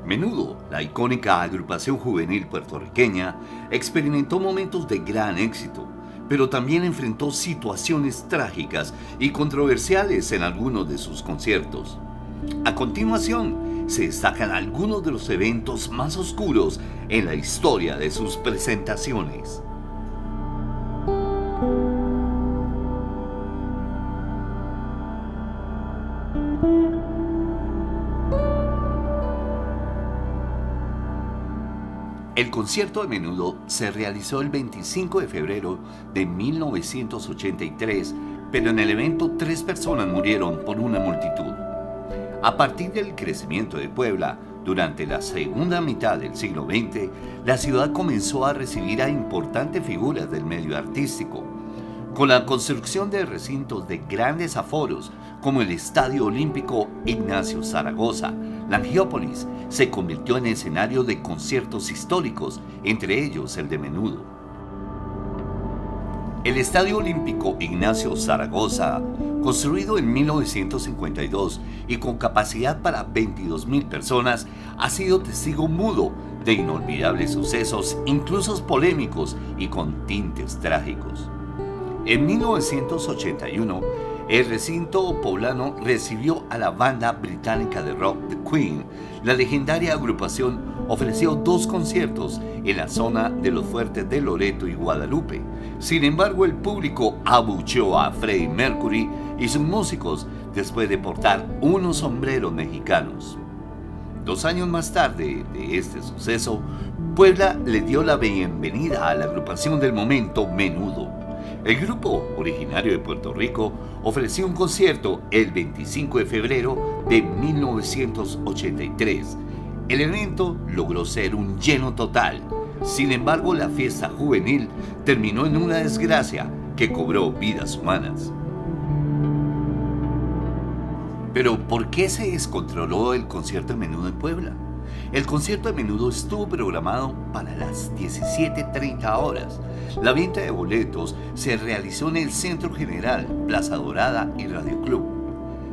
Menudo, la icónica agrupación juvenil puertorriqueña, experimentó momentos de gran éxito, pero también enfrentó situaciones trágicas y controversiales en algunos de sus conciertos. A continuación, se destacan algunos de los eventos más oscuros en la historia de sus presentaciones. El concierto de Menudo se realizó el 25 de febrero de 1983, pero en el evento 3 personas murieron por una multitud. A partir del crecimiento de Puebla, durante la segunda mitad del siglo XX, la ciudad comenzó a recibir a importantes figuras del medio artístico. Con la construcción de recintos de grandes aforos, como el Estadio Olímpico Ignacio Zaragoza, la Angiópolis se convirtió en escenario de conciertos históricos, entre ellos el de Menudo. El Estadio Olímpico Ignacio Zaragoza, construido en 1952 y con capacidad para 22,000 personas, ha sido testigo mudo de inolvidables sucesos, incluso polémicos y con tintes trágicos. En 1981, el recinto poblano recibió a la banda británica de rock The Queen. La legendaria agrupación ofreció 2 conciertos en la zona de los fuertes de Loreto y Guadalupe. Sin embargo, el público abucheó a Freddie Mercury y sus músicos después de portar unos sombreros mexicanos. 2 años más tarde de este suceso, Puebla le dio la bienvenida a la agrupación del momento, Menudo. El grupo, originario de Puerto Rico, ofreció un concierto el 25 de febrero de 1983. El evento logró ser un lleno total. Sin embargo, la fiesta juvenil terminó en una desgracia que cobró vidas humanas. Pero, ¿por qué se descontroló el concierto de Menudo en Puebla? El concierto de Menudo estuvo programado para las 17:30 horas. La venta de boletos se realizó en el Centro General, Plaza Dorada y Radio Club.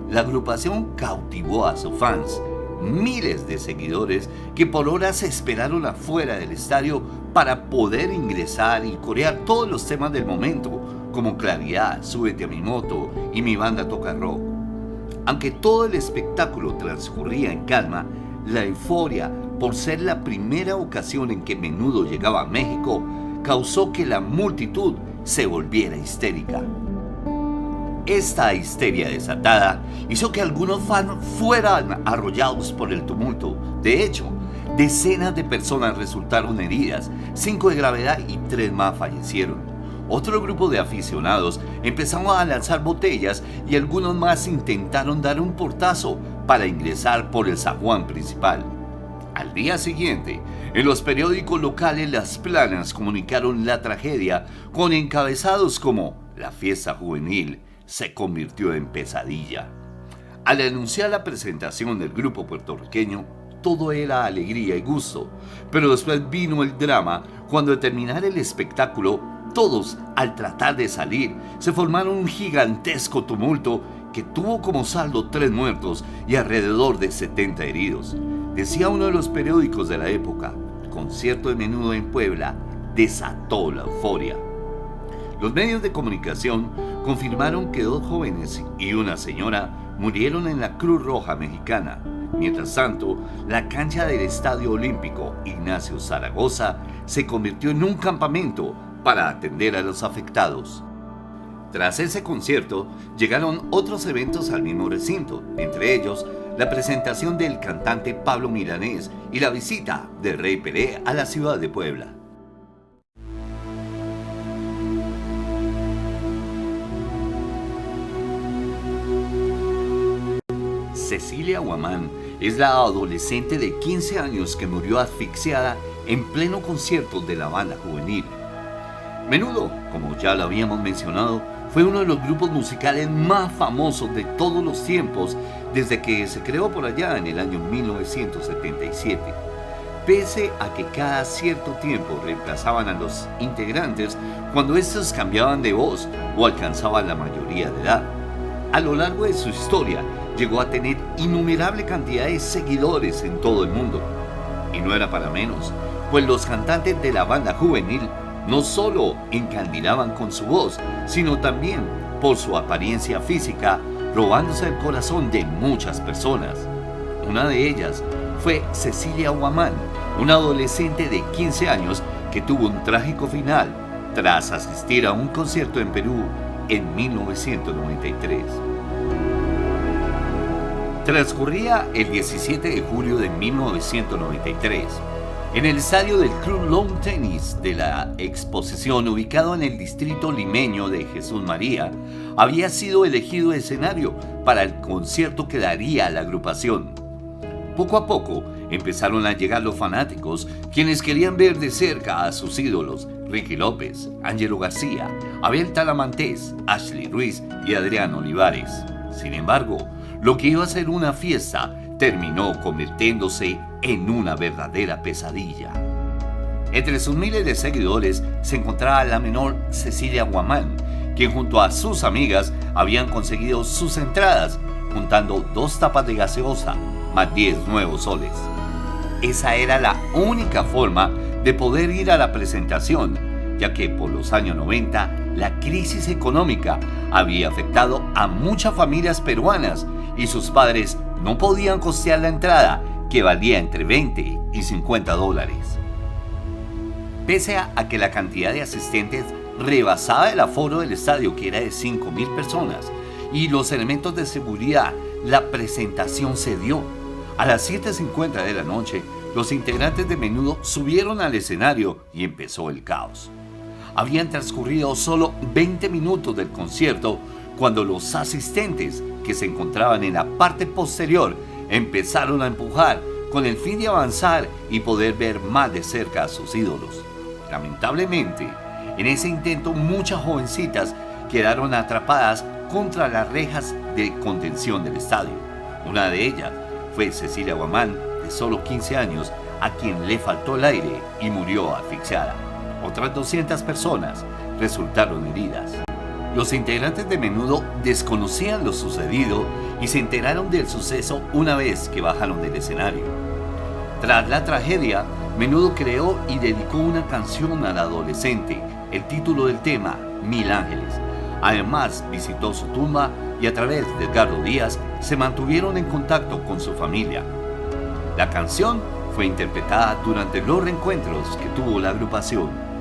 La agrupación cautivó a sus fans, miles de seguidores que por horas esperaron afuera del estadio para poder ingresar y corear todos los temas del momento, como Claridad, Súbete a mi moto y Mi banda toca rock. Aunque todo el espectáculo transcurría en calma, la euforia por ser la primera ocasión en que Menudo llegaba a México causó que la multitud se volviera histérica. Esta histeria desatada hizo que algunos fans fueran arrollados por el tumulto. De hecho, decenas de personas resultaron heridas, 5 de gravedad y 3 más fallecieron. Otro grupo de aficionados empezaron a lanzar botellas y algunos más intentaron dar un portazo para ingresar por el zaguán principal. Al día siguiente, en los periódicos locales Las Planas comunicaron la tragedia con encabezados como "La fiesta juvenil se convirtió en pesadilla". Al anunciar la presentación del grupo puertorriqueño, todo era alegría y gusto, pero después vino el drama cuando al terminar el espectáculo, todos, al tratar de salir, se formaron un gigantesco tumulto que tuvo como saldo 3 muertos y alrededor de 70 heridos. Decía uno de los periódicos de la época: concierto de Menudo en Puebla desató la euforia. Los medios de comunicación confirmaron que 2 jóvenes y una señora murieron en la Cruz Roja Mexicana. Mientras tanto, la cancha del Estadio Olímpico Ignacio Zaragoza se convirtió en un campamento para atender a los afectados. Tras ese concierto, llegaron otros eventos al mismo recinto, entre ellos la presentación del cantante Pablo Milanés y la visita de Rey Pelé a la ciudad de Puebla. Cecilia Guamán es la adolescente de 15 años que murió asfixiada en pleno concierto de la banda juvenil. Menudo, como ya lo habíamos mencionado, fue uno de los grupos musicales más famosos de todos los tiempos desde que se creó por allá en el año 1977. Pese a que cada cierto tiempo reemplazaban a los integrantes cuando estos cambiaban de voz o alcanzaban la mayoría de edad. A lo largo de su historia, llegó a tener innumerable cantidad de seguidores en todo el mundo. Y no era para menos, pues los cantantes de la banda juvenil no solo encandilaban con su voz, sino también por su apariencia física, robándose el corazón de muchas personas. Una de ellas fue Cecilia Guamán, una adolescente de 15 años que tuvo un trágico final tras asistir a un concierto en Perú en 1993. Transcurría el 17 de julio de 1993. En el estadio del Club Lawn Tennis de la Exposición, ubicado en el distrito limeño de Jesús María, había sido elegido escenario para el concierto que daría la agrupación. Poco a poco empezaron a llegar los fanáticos, quienes querían ver de cerca a sus ídolos, Ricky López, Ángelo García, Abel Talamantes, Ashley Ruiz y Adrián Olivares. Sin embargo, lo que iba a ser una fiesta terminó convirtiéndose en una verdadera pesadilla. Entre sus miles de seguidores se encontraba la menor Cecilia Guamán, quien junto a sus amigas habían conseguido sus entradas, juntando 2 tapas de gaseosa más 10 nuevos soles. Esa era la única forma de poder ir a la presentación, ya que por los años 90 la crisis económica había afectado a muchas familias peruanas y sus padres no podían costear la entrada, que valía entre 20 y 50 dólares. Pese a que la cantidad de asistentes rebasaba el aforo del estadio, que era de 5,000 personas, y los elementos de seguridad, la presentación se dio. A las 7:50 de la noche, los integrantes de Menudo subieron al escenario y empezó el caos. Habían transcurrido solo 20 minutos del concierto cuando los asistentes, que se encontraban en la parte posterior, empezaron a empujar con el fin de avanzar y poder ver más de cerca a sus ídolos. Lamentablemente, en ese intento muchas jovencitas quedaron atrapadas contra las rejas de contención del estadio. Una de ellas fue Cecilia Guamán, de solo 15 años, a quien le faltó el aire y murió asfixiada. Otras 200 personas resultaron heridas. Los integrantes de Menudo desconocían lo sucedido y se enteraron del suceso una vez que bajaron del escenario. Tras la tragedia, Menudo creó y dedicó una canción al adolescente, el título del tema, Mil Ángeles. Además, visitó su tumba y a través de Edgardo Díaz se mantuvieron en contacto con su familia. La canción fue interpretada durante los reencuentros que tuvo la agrupación.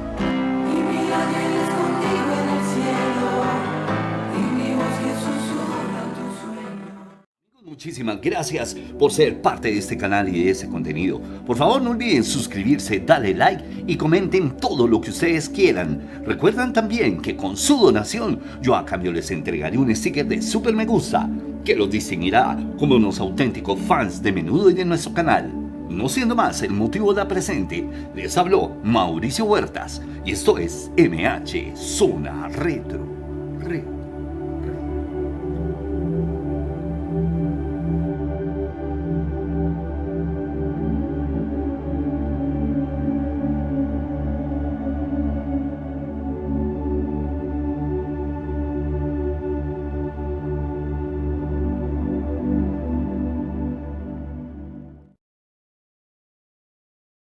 Muchísimas gracias por ser parte de este canal y de este contenido. Por favor, no olviden suscribirse, darle like y comenten todo lo que ustedes quieran. Recuerdan también que con su donación yo a cambio les entregaré un sticker de super me gusta que los distinguirá como unos auténticos fans de Menudo y de nuestro canal. No siendo más el motivo de la presente, les habló Mauricio Huertas y esto es MH Zona Retro.